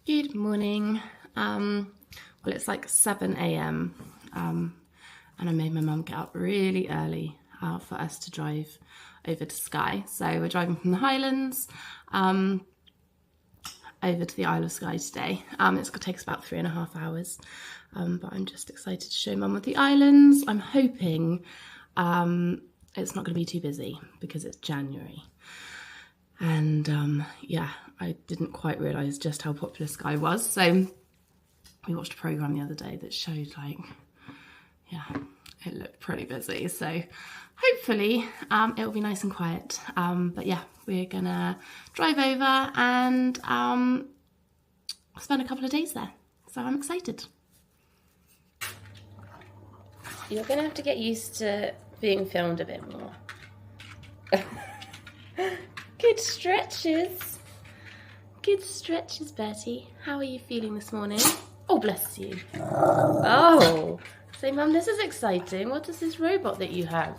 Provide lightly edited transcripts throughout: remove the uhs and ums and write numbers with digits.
Good morning. Well, it's like 7 a.m. And I made my mum get up really early for us to drive over to Skye. So we're driving from the Highlands over to the Isle of Skye today. It's going to take us about 3.5 hours, but I'm just excited to show mum with the islands. I'm hoping it's not going to be too busy because it's January. And yeah, I didn't quite realise just how popular Skye was. So we watched a programme the other day that showed it looked pretty busy. So hopefully it'll be nice and quiet. But yeah, we're gonna drive over and spend a couple of days there. So I'm excited. You're gonna have to get used to being filmed a bit more. Good stretches. Good stretches, Bertie. How are you feeling this morning? Oh, bless you. Oh, say, Mum, this is exciting. What is this robot that you have?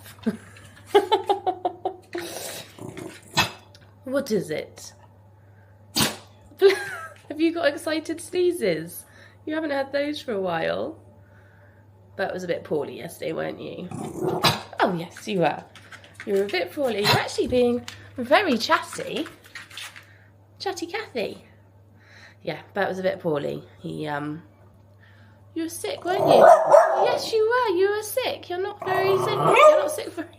What is it? Have you got excited sneezes? You haven't had those for a while. But it was a bit poorly yesterday, weren't you? Oh, yes, you were. You were a bit poorly. You're actually being very chatty. Chatty Cathy. Yeah, but it was a bit poorly. You were sick, weren't you? Yes, you were. You were sick. You're not very sick. You're not sick very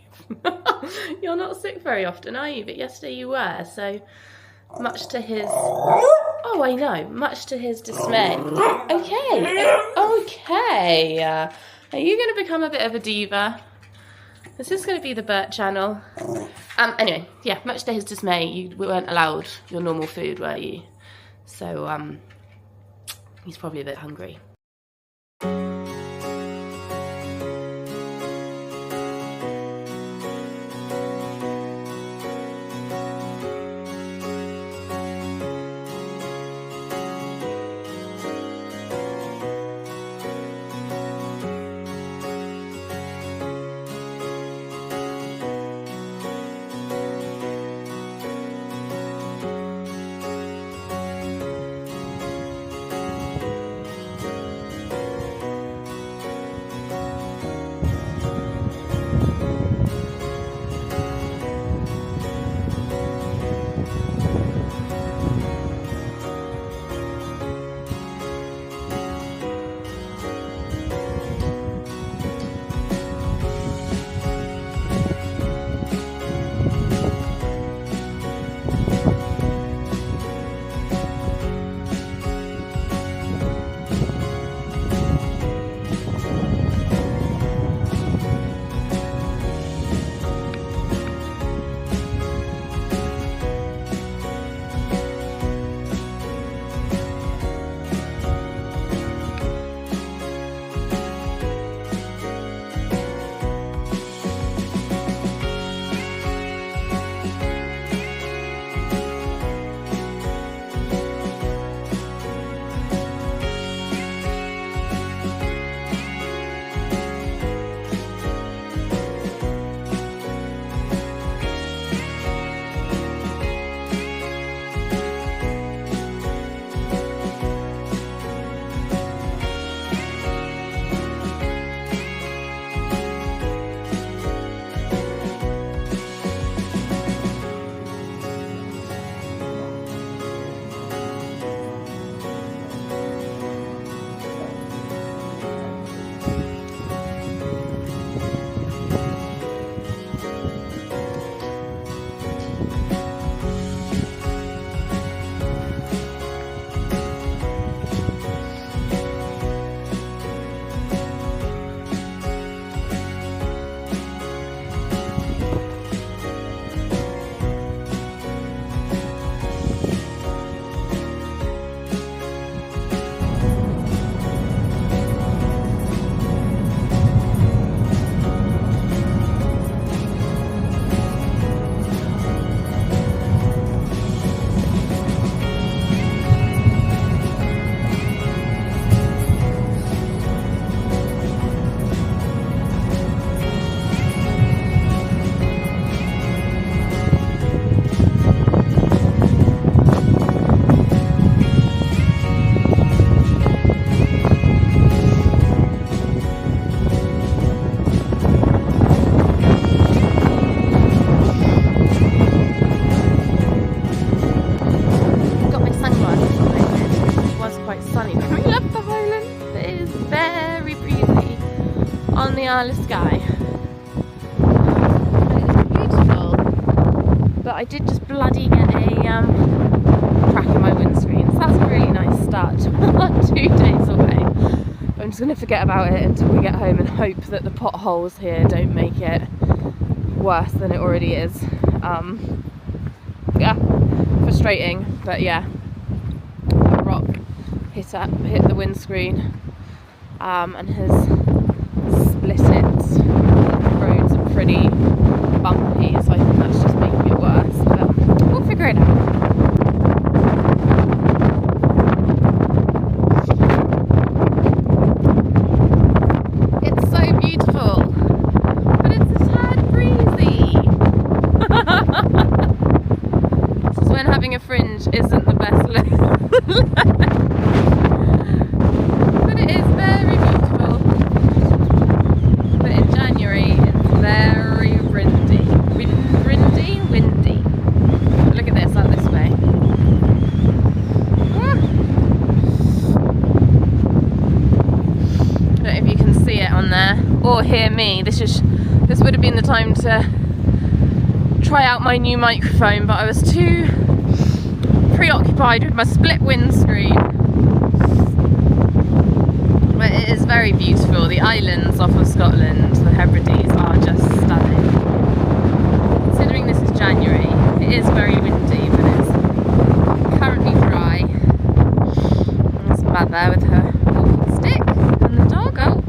You're not sick very often, are you? But yesterday you were. So much to his Oh, I know. Much to his dismay. Okay. Okay. Are you going to become a bit of a diva? Is this going to be the Bert channel? Anyway, yeah, much to his dismay, you weren't allowed your normal food, were you? So, he's probably a bit hungry. the Isle of Skye. It's beautiful, but I did just bloody get a crack in my windscreen, so that's a really nice start to our 2 days away. I'm just going to forget about it until we get home and hope that the potholes here don't make it worse than it already is. Yeah, frustrating, but yeah, a rock hit the windscreen and has split it. The roads are pretty bumpy, so I think that's just making it worse, but we'll figure it out. It's so beautiful, but it's a tad breezy. This is when having a fringe isn't the best look. But it is very beautiful. But in January it's very windy. Windy. But look at this, out this way. I don't know if you can see it on there or hear me. This would have been the time to try out my new microphone, but I was too preoccupied with my split windscreen. But it is very beautiful. The islands off of Scotland, the Hebrides, are just stunning. Considering this is January, it is very windy, but it's currently dry. There's Mother with her walking stick and the doggo.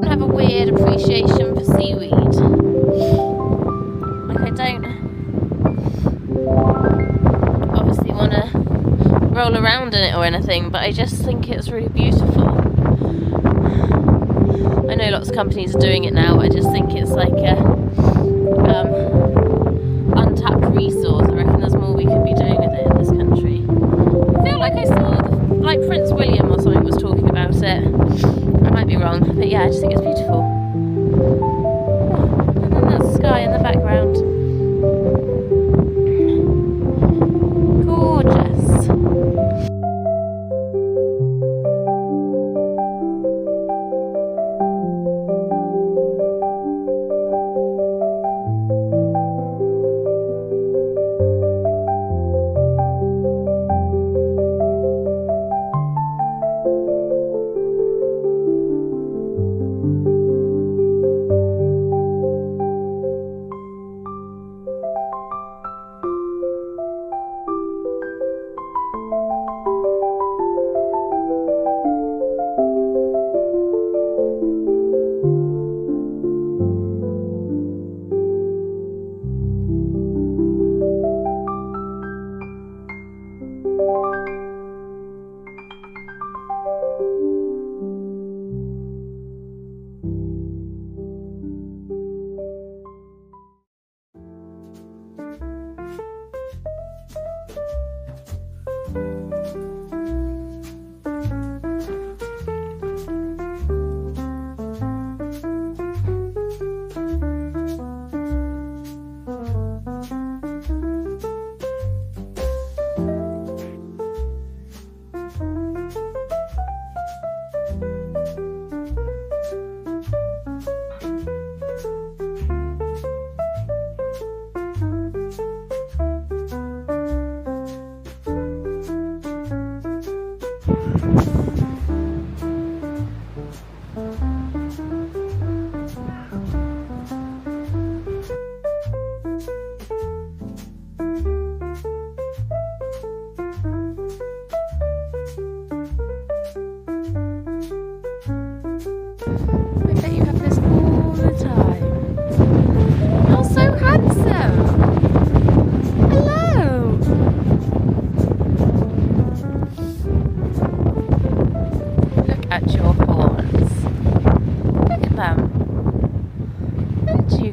Have a weird appreciation for seaweed. Like, I don't obviously want to roll around in it or anything, but I just think it's really beautiful. I know lots of companies are doing it now, I just think it's like a untapped resource. I reckon there's more we could be doing with it in this country. I feel like I saw like Prince William or something was talking about it. I might be wrong, but yeah, I just think it's beautiful. And then that's Skye in the background. Gorgeous.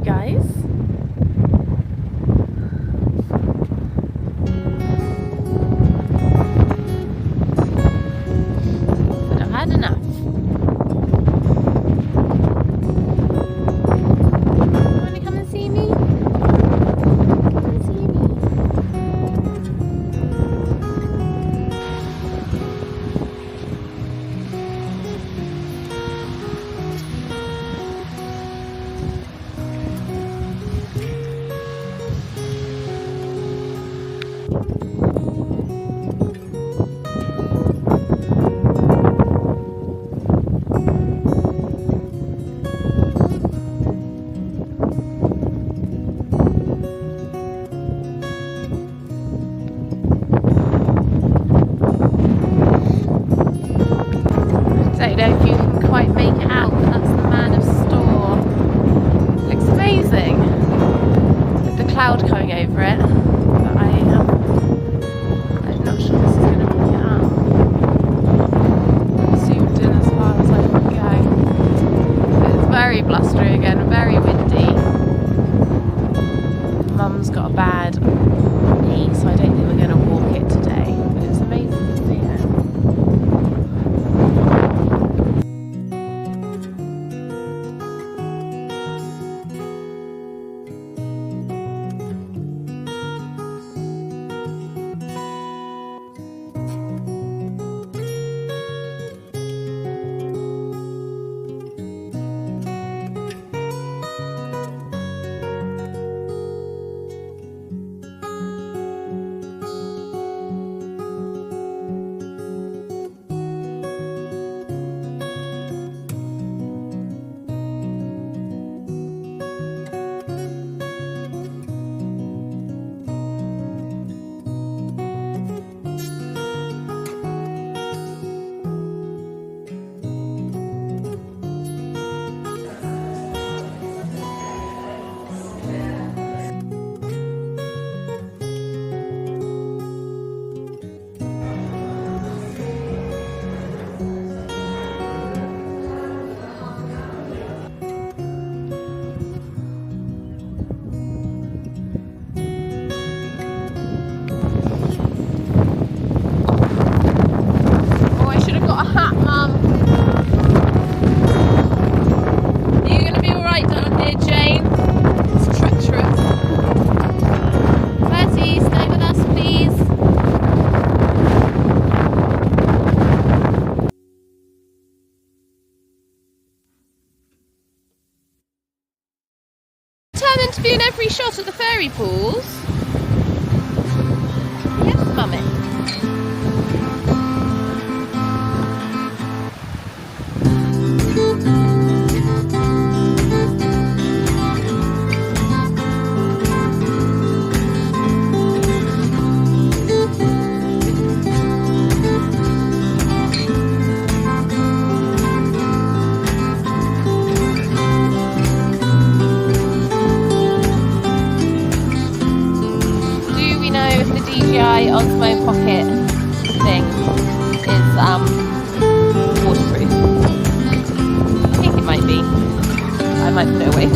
guys. But I've had enough. Want to come and see me? Come and see me. Don't know if you can quite make it out, but that's the Man of Store. Looks amazing with the cloud coming over it. But I'm not sure this is going to make it out. I've zoomed in as far as I can go. But it's very blustery again, very windy. Mum's got a bad knee, so I don't think we're going to walk it today. But it's amazing to see it. Determined to be in every shot at the fairy pools? Yes, mummy. DJI Osmo Pocket thing is waterproof. I think it might be. I might put it away.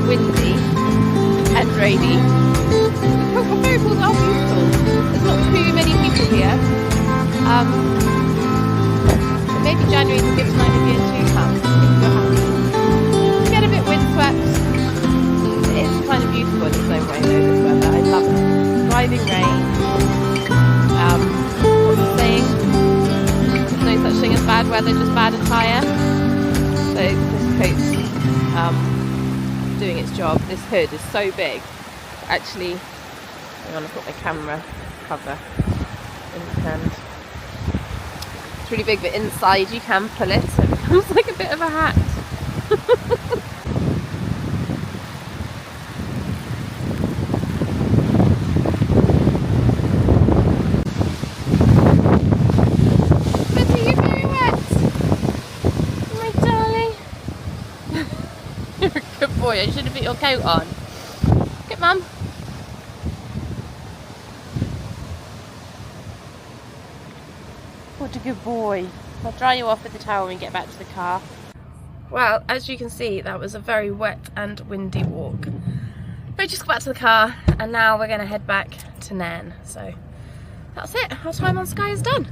Windy and rainy. The fairy pools are beautiful. There's not too many people here. Maybe January is a good time of year to come if you're happy. You get a bit windswept. It is kind of beautiful in its own way though, this weather. I love it. Driving rain. What's the saying? There's no such thing bad weather, just bad attire. So this coat's doing its job. This hood is so big. Actually, hang on, I've got my camera cover in my hand. It's really big, but inside you can pull it, so it becomes like a bit of a hat. Good boy, you should have put your coat on. Good mum. What a good boy. I'll dry you off with the towel when we get back to the car. Well, as you can see, that was a very wet and windy walk. We just got back to the car and now we're going to head back to Nairn. So that's it. Our time on Skye is done.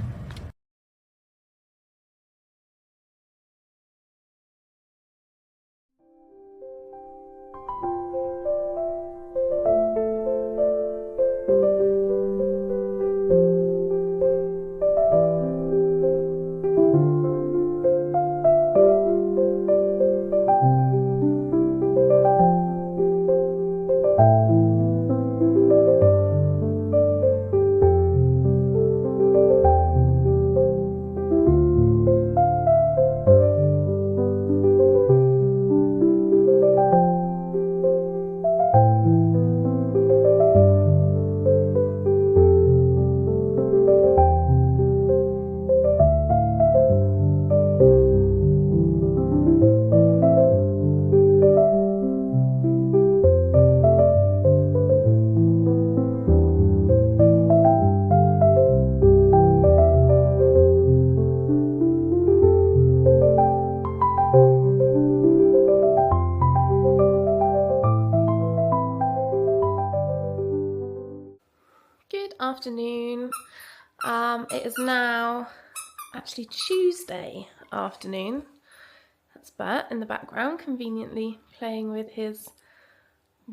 Afternoon. It is now actually Tuesday afternoon. That's Bert in the background, conveniently playing with his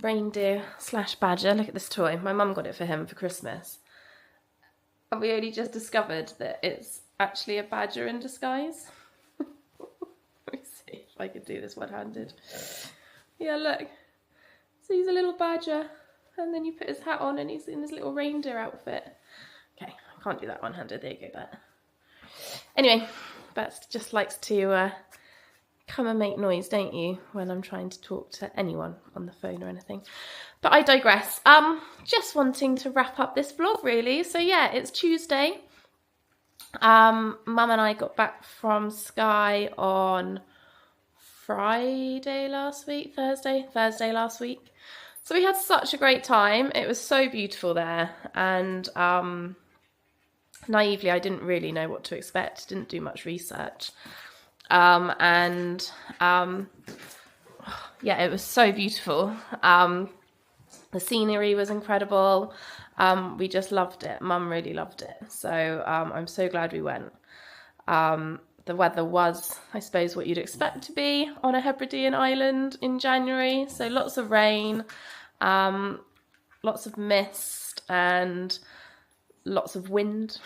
reindeer slash badger. Look at this toy. My mum got it for him for Christmas. And we only just discovered that it's actually a badger in disguise. Let me see if I could do this one-handed. Yeah, look. So he's a little badger. And then you put his hat on and he's in his little reindeer outfit. Okay, I can't do that one-handed. There you go, Bert. Anyway, Bert just likes to come and make noise, don't you, when I'm trying to talk to anyone on the phone or anything. But I digress. Just wanting to wrap up this vlog, really. So yeah, it's Tuesday. Mum and I got back from Skye on Thursday last week. So we had such a great time. It was so beautiful there, and naively I didn't really know what to expect, didn't do much research. Yeah, it was so beautiful. The scenery was incredible. We just loved it. Mum really loved it. So I'm so glad we went. The weather was, I suppose, what you'd expect to be on a Hebridean island in January. So lots of rain, lots of mist and lots of wind.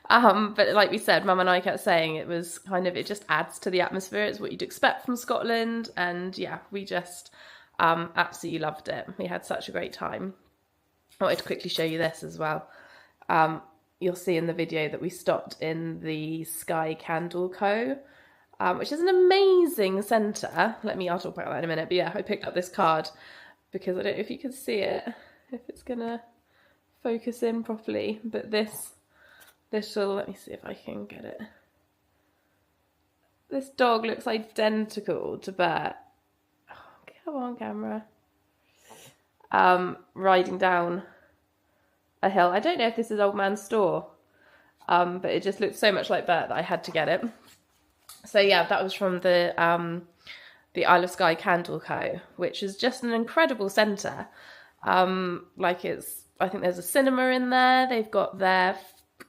But like we said, Mum and I kept saying it was kind of, it just adds to the atmosphere. It's what you'd expect from Scotland. And yeah, we just absolutely loved it. We had such a great time. I wanted to quickly show you this as well. You'll see in the video that we stopped in the Skye Candle Co., which is an amazing centre. I'll talk about that in a minute. But yeah, I picked up this card because I don't know if you can see it, if it's going to focus in properly. But this will, let me see if I can get it. This dog looks identical to Bert. Oh, come on, camera. Riding down a hill. I don't know if this is Old Man's Store, but it just looked so much like Bert that I had to get it. So yeah, that was from the Isle of Skye Candle Co., which is just an incredible centre. I think there's a cinema in there. They've got their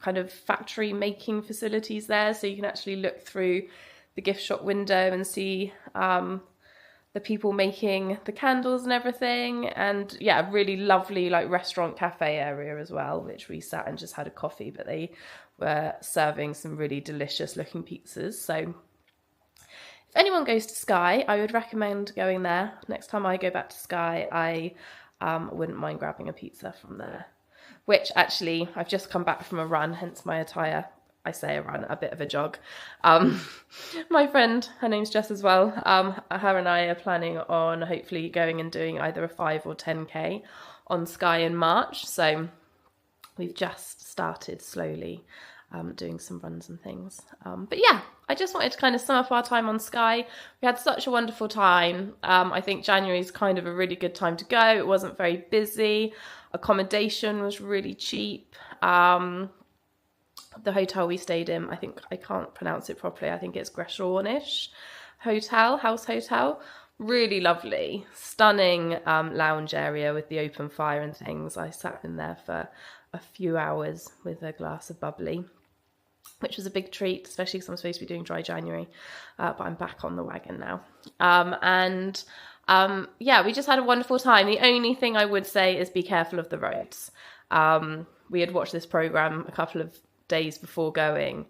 kind of factory making facilities there, so you can actually look through the gift shop window and see the people making the candles and everything. And yeah, really lovely like restaurant cafe area as well, which we sat and just had a coffee, but they were serving some really delicious looking pizzas. So if anyone goes to Skye, I would recommend going there. Next time I go back to Skye, I wouldn't mind grabbing a pizza from there. Which actually, I've just come back from a run, hence my attire. I say a run, a bit of a jog. My friend, her name's Jess as well, her and I are planning on hopefully going and doing either a 5 or 10k on Skye in March. So we've just started slowly doing some runs and things. But yeah, I just wanted to kind of sum up our time on Skye. We had such a wonderful time. I think January is kind of a really good time to go. It wasn't very busy. Accommodation was really cheap. The hotel we stayed in, I can't pronounce it properly. I think it's Greshornish House Hotel. Really lovely, stunning lounge area with the open fire and things. I sat in there for a few hours with a glass of bubbly, which was a big treat, especially because I'm supposed to be doing dry January, but I'm back on the wagon now. Yeah, we just had a wonderful time. The only thing I would say is be careful of the roads. We had watched this program a couple of days before going,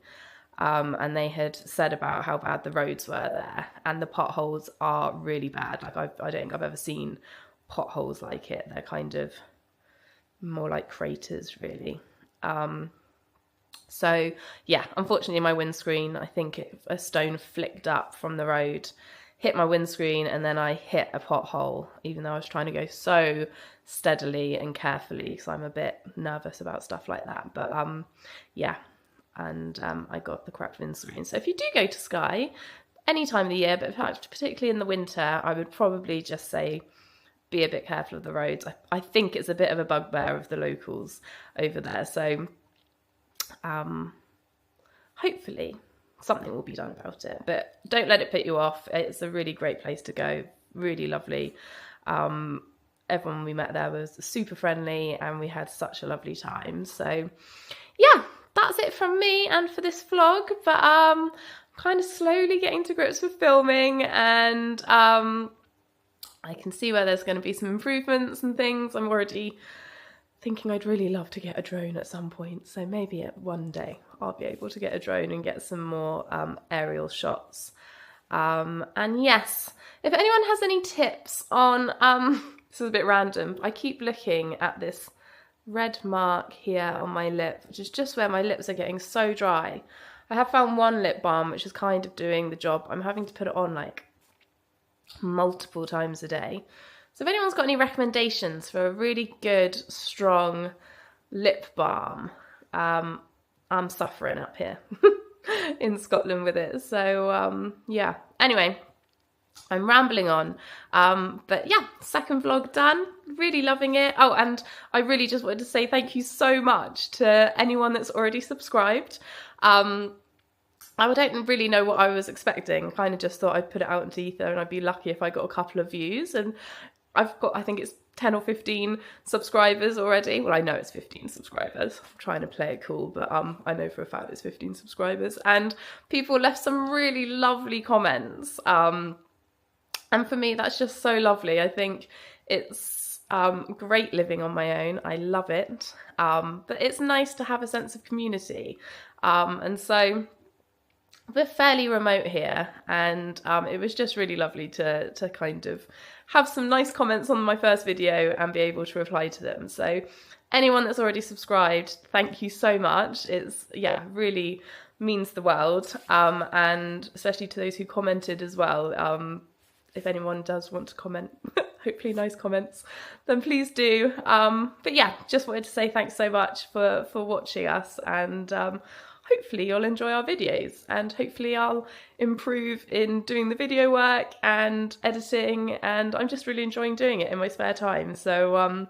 and they had said about how bad the roads were there, and the potholes are really bad. Like I don't think I've ever seen potholes like it. They're kind of more like craters, really. So yeah, unfortunately my windscreen, I think a stone flicked up from the road, hit my windscreen, and then I hit a pothole, even though I was trying to go so steadily and carefully because I'm a bit nervous about stuff like that. But yeah, and I got the correct windscreen. So if you do go to Skye any time of the year, but particularly in the winter, I would probably just say be a bit careful of the roads. I think it's a bit of a bugbear of the locals over there. So hopefully something will be done about it, but don't let it put you off. It's a really great place to go, really lovely. Everyone we met there was super friendly and we had such a lovely time. So yeah, that's it from me and for this vlog, but kind of slowly getting to grips with filming, and I can see where there's going to be some improvements and things. I'm already thinking I'd really love to get a drone at some point, so maybe one day I'll be able to get a drone and get some more aerial shots. And yes, if anyone has any tips on, this is a bit random, I keep looking at this red mark here on my lip, which is just where my lips are getting so dry. I have found one lip balm which is kind of doing the job. I'm having to put it on like multiple times a day. So if anyone's got any recommendations for a really good, strong lip balm, I'm suffering up here in Scotland with it. So yeah, anyway, I'm rambling on. But yeah, second vlog done. Really loving it. Oh, and I really just wanted to say thank you so much to anyone that's already subscribed. I don't really know what I was expecting. Kind of just thought I'd put it out into ether and I'd be lucky if I got a couple of views. And I've got, I think it's 10 or 15 subscribers already. Well, I know it's 15 subscribers. I'm trying to play it cool, but I know for a fact it's 15 subscribers. And people left some really lovely comments. And for me, that's just so lovely. I think it's great living on my own. I love it. But it's nice to have a sense of community. And so we're fairly remote here, and it was just really lovely to kind of have some nice comments on my first video and be able to reply to them. So anyone that's already subscribed, thank you so much. It's, yeah, really means the world. And especially to those who commented as well. If anyone does want to comment, hopefully nice comments, then please do. But yeah, just wanted to say thanks so much for watching us, and hopefully you'll enjoy our videos, and hopefully I'll improve in doing the video work and editing, and I'm just really enjoying doing it in my spare time. So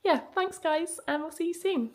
yeah, thanks guys, and we'll see you soon.